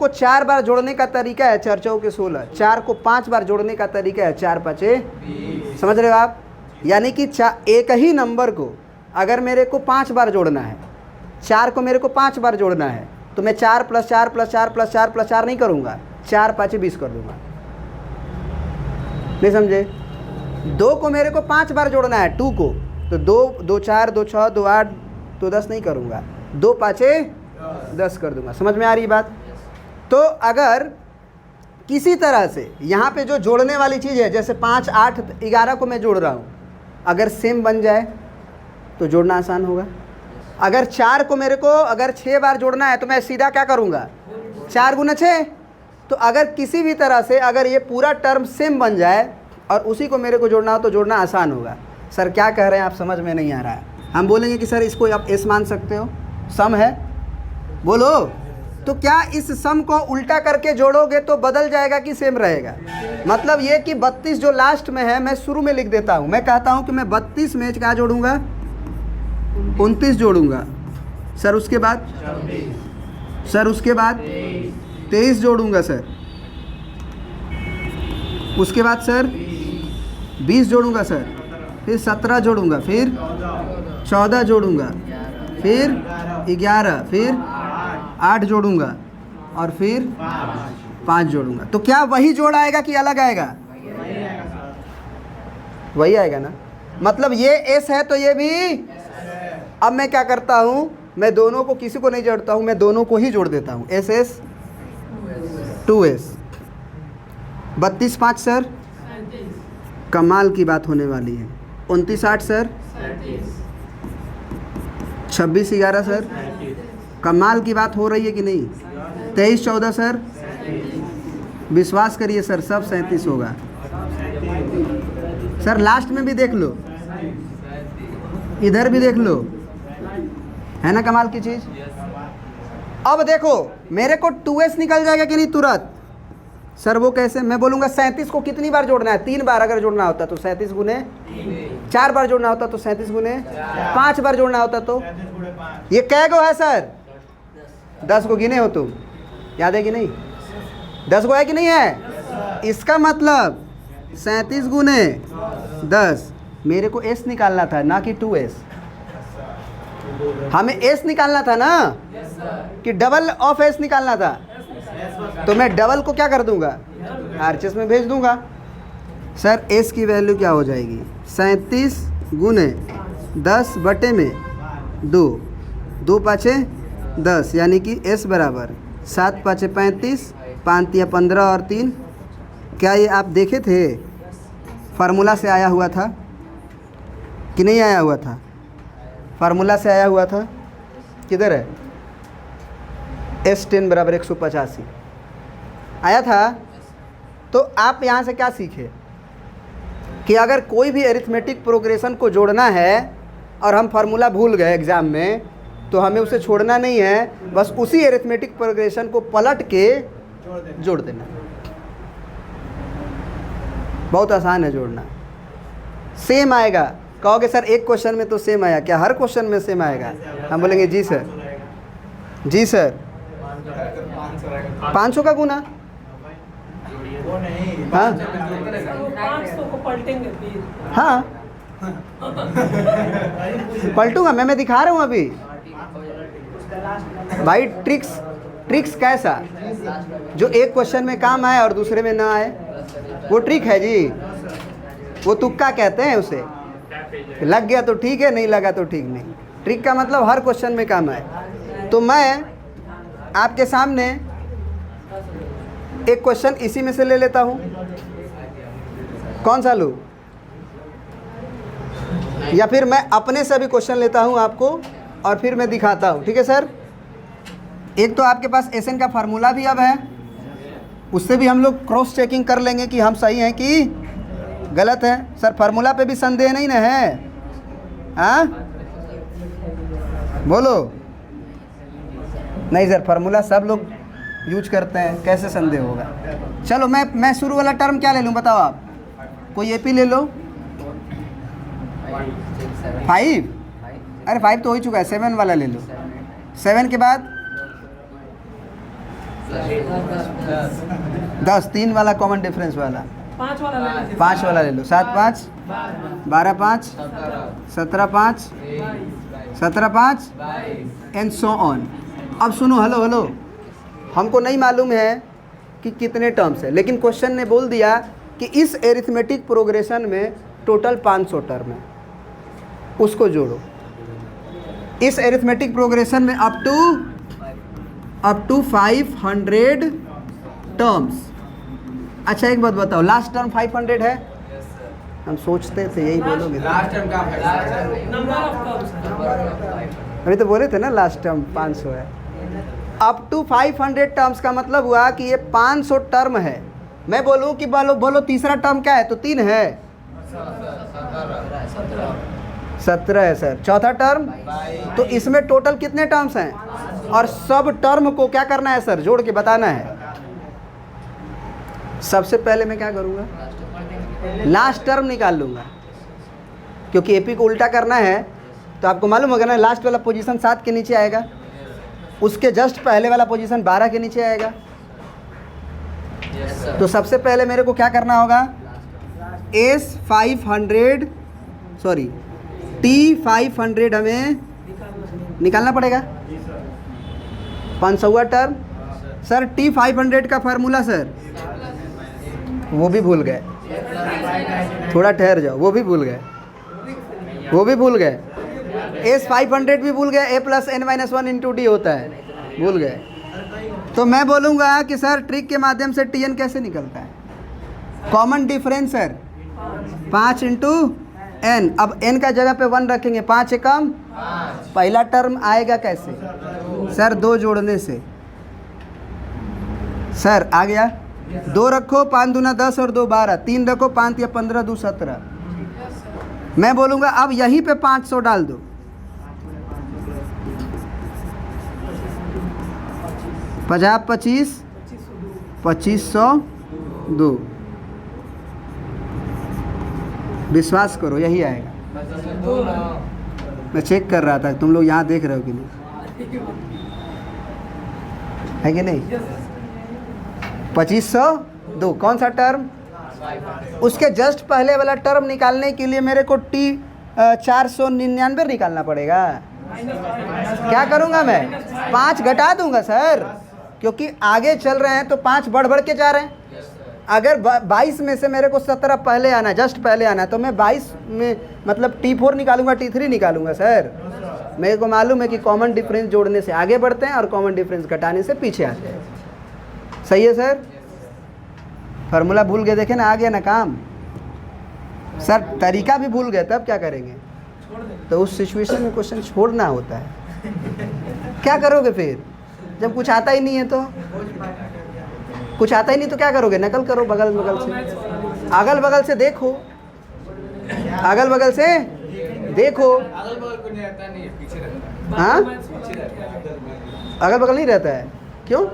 को 4 बार जोड़ने का तरीका है 4 चौके 16, 4 को 5 बार जोड़ने का तरीका है 4 5 समझ रहे हो आप। यानी कि एक ही नंबर को अगर मेरे को 5 बार जोड़ना है, 4 को मेरे को 5 बार जोड़ना है, तो मैं 4 + 4 + 4 + 4 + 4 नहीं करूँगा, 4 5 20 कर दूँगा। नहीं समझे। 2 को मेरे को 5 बार जोड़ना है 2 को, तो 2 2 4 2 6 2 8 2 10 नहीं करूँगा, 2 5 10 कर दूँगा। समझ में आ रही बात। तो अगर किसी तरह से यहाँ पे जो जोड़ने वाली चीज़ है, जैसे 5 8 11 को मैं जोड़ रहा हूँ, अगर सेम बन जाए तो जोड़ना आसान होगा। अगर 4 को मेरे को अगर 6 बार जोड़ना है तो मैं सीधा क्या करूँगा, 4 × 6। तो अगर किसी भी तरह से अगर ये पूरा टर्म सेम बन जाए और उसी को मेरे को जोड़ना हो तो जोड़ना आसान होगा। सर क्या कह रहे हैं आप, समझ में नहीं आ रहा है। हम बोलेंगे कि सर इसको आप एस मान सकते हो, सम है, बोलो। तो क्या इस सम को उल्टा करके जोड़ोगे तो बदल जाएगा कि सेम रहेगा। मतलब ये कि 32 जो लास्ट में है मैं शुरू में लिख देता हूँ, मैं कहता हूँ कि मैं 32 में क्या जोड़ूंगा, 29 जोड़ूंगा। सर उसके बाद, सर उसके बाद 23 जोड़ूंगा सर, उसके बाद सर 20 जोड़ूंगा सर, फिर 17 जोड़ूंगा, फिर 14 जोड़ूंगा, फिर 11, फिर 8 जोड़ूंगा और फिर 5 जोड़ूंगा। तो क्या वही जोड़ आएगा कि अलग आएगा, वही आएगा ना। मतलब ये एस है तो ये भी। अब मैं क्या करता हूँ, मैं दोनों को किसी को नहीं जोड़ता हूँ, मैं दोनों को ही जोड़ देता हूँ, एस एस 2s। 32 5 सर, कमाल की बात होने वाली है। 29 8 सर, 26 11 सर, कमाल की बात हो रही है कि नहीं। 23 14 सर, विश्वास करिए सर सब 37 होगा सर। लास्ट में भी देख लो, इधर भी देख लो, है ना कमाल की चीज़। अब देखो मेरे को 2s निकल जाएगा कि नहीं तुरंत। सर वो कैसे, मैं बोलूँगा 37 को कितनी बार जोड़ना है, 3 बार अगर जोड़ना होता तो 37 गुने 4 बार जोड़ना होता तो 37 गुने 5 बार जोड़ना होता तो ये कै गो है सर, 10 को गिने हो तुम, याद है कि नहीं, 10 को है कि नहीं है। इसका मतलब 37 गुने 10, मेरे को एस निकालना था ना कि 2s। हमें एस निकालना था ना कि डबल ऑफ एस निकालना था। तो मैं डबल को क्या कर दूंगा, आरएचएस में भेज दूंगा। सर एस की वैल्यू क्या हो जाएगी, 37 गुने 10 बटे में 2, 2 5 10, यानी कि एस बराबर 7 5 35, 5 या 15 और 3। क्या ये आप देखे थे फार्मूला से आया हुआ था कि नहीं आया हुआ था, फार्मूला से आया हुआ था, किधर है, S10 बराबर 185 आया था। तो आप यहाँ से क्या सीखे कि अगर कोई भी अरिथमेटिक प्रोग्रेशन को जोड़ना है और हम फार्मूला भूल गए एग्ज़ाम में, तो हमें उसे छोड़ना नहीं है, बस उसी अरिथमेटिक प्रोग्रेशन को पलट के जोड़ देना। बहुत आसान है जोड़ना, सेम आएगा। कहोगे सर एक क्वेश्चन में तो सेम आया, क्या हर क्वेश्चन में सेम आएगा। हम बोलेंगे जी सर, जी सर। 500 का गुना, हाँ हाँ पलटूंगा मैं दिखा रहा हूँ अभी भाई। ट्रिक्स कैसा, जो एक क्वेश्चन में काम आए और दूसरे में ना आए, वो ट्रिक है जी, वो तुक्का कहते हैं उसे। लग गया तो ठीक है, नहीं लगा तो ठीक नहीं। ट्रिक का मतलब हर क्वेश्चन में काम आए। तो मैं आपके सामने एक क्वेश्चन इसी में से ले लेता हूँ, कौन सा लूँ, या फिर मैं अपने से भी क्वेश्चन लेता हूँ आपको और फिर मैं दिखाता हूँ, ठीक है सर। एक तो आपके पास एसएन का फार्मूला भी अब है, उससे भी हम लोग क्रॉस चेकिंग कर लेंगे कि हम सही हैं कि गलत है। सर फार्मूला पे भी संदेह नहीं ना है, हाँ बोलो। नहीं सर फार्मूला सब लोग यूज करते हैं, कैसे संदेह होगा। चलो मैं शुरू वाला टर्म क्या ले लूँ बताओ आप, कोई एपी ले लो। 5, अरे 5 तो हो ही चुका है, 7 वाला ले लो। 7 के बाद 10, 3 वाला कॉमन डिफरेंस वाला, 5 वाला ले लो। 7 5 12 5 17 5 17 5 एंड सो ऑन। अब सुनो, हेलो हेलो, हमको नहीं मालूम है कि कितने टर्म्स है, लेकिन क्वेश्चन ने बोल दिया कि इस एरिथमेटिक प्रोग्रेशन में टोटल 500 टर्म है, उसको जोड़ो। इस एरिथमेटिक प्रोग्रेशन में अप टू 500 टर्म्स। अच्छा एक बात बताओ, लास्ट टर्म 500 है? हम सोचते थे यही बोलोगे। अभी तो बोले थे ना लास्ट टर्म 500 है। अप टू 500 टर्म्स का मतलब हुआ कि ये 500 टर्म है। मैं बोलूँ कि बोलो तीसरा टर्म क्या है, तो 3 है, 17 है सर। चौथा टर्म, तो इसमें टोटल कितने टर्म्स हैं? और सब टर्म को क्या करना है सर? जोड़ के बताना है। सबसे पहले मैं क्या करूँगा? लास्ट टर्म निकाल लूँगा, क्योंकि एपी को उल्टा करना है। तो आपको मालूम होगा ना, लास्ट वाला पोजीशन 7 के नीचे आएगा, उसके जस्ट पहले वाला पोजीशन 12 के नीचे आएगा। तो सबसे पहले मेरे को क्या करना होगा? T500 हमें निकालना पड़ेगा। 500वां टर्म सर, T500 का फार्मूला सर, वो भी भूल गए, थोड़ा ठहर जाओ, वो भी भूल गए। S500 भी भूल गए, A+n-1 इंटू डी होता है, भूल गए। तो मैं बोलूँगा कि सर ट्रिक के माध्यम से Tn कैसे निकलता है? Common difference sir 5 into n। अब n का जगह पे 1 रखेंगे, 5 एकम पहला टर्म आएगा कैसे सर? 2 जोड़ने से। सर आ गया, 2 रखो, 5 दूना 10 और 2 12, 3 रखो, 5 या 15 2 17। मैं बोलूँगा अब यहीं पे 500 डाल दो। 50 25 2502। विश्वास करो यही आएगा। मैं चेक कर रहा था, तुम लोग यहाँ देख रहे हो कि नहीं, है कि नहीं? 2502 कौन सा टर्म? उसके जस्ट पहले वाला टर्म निकालने के लिए मेरे को T499 निकालना पड़ेगा। क्या करूँगा मैं? 5 घटा दूंगा सर, क्योंकि आगे चल रहे हैं तो 5 बढ़ के जा रहे हैं। अगर 22 में से मेरे को 17 पहले आना है, जस्ट पहले आना है, तो मैं 22 में मतलब T4 निकालूंगा, T3 निकालूंगा सर। मेरे को मालूम है कि कॉमन डिफरेंस जोड़ने से आगे बढ़ते हैं और कॉमन डिफरेंस घटाने से पीछे आते हैं। सही है सर? फार्मूला भूल गए, देखे ना, आ गया ना काम। सर तरीका भी भूल गए, तब क्या करेंगे? तो उस सिचुएशन में क्वेश्चन छोड़ना होता है। क्या करोगे फिर जब कुछ आता ही नहीं है? तो कुछ आता ही नहीं तो क्या करोगे? नकल करो अगल बगल से देखो, अगल बगल से देखो। हाँ, अगल बगल नहीं रहता है, क्यों?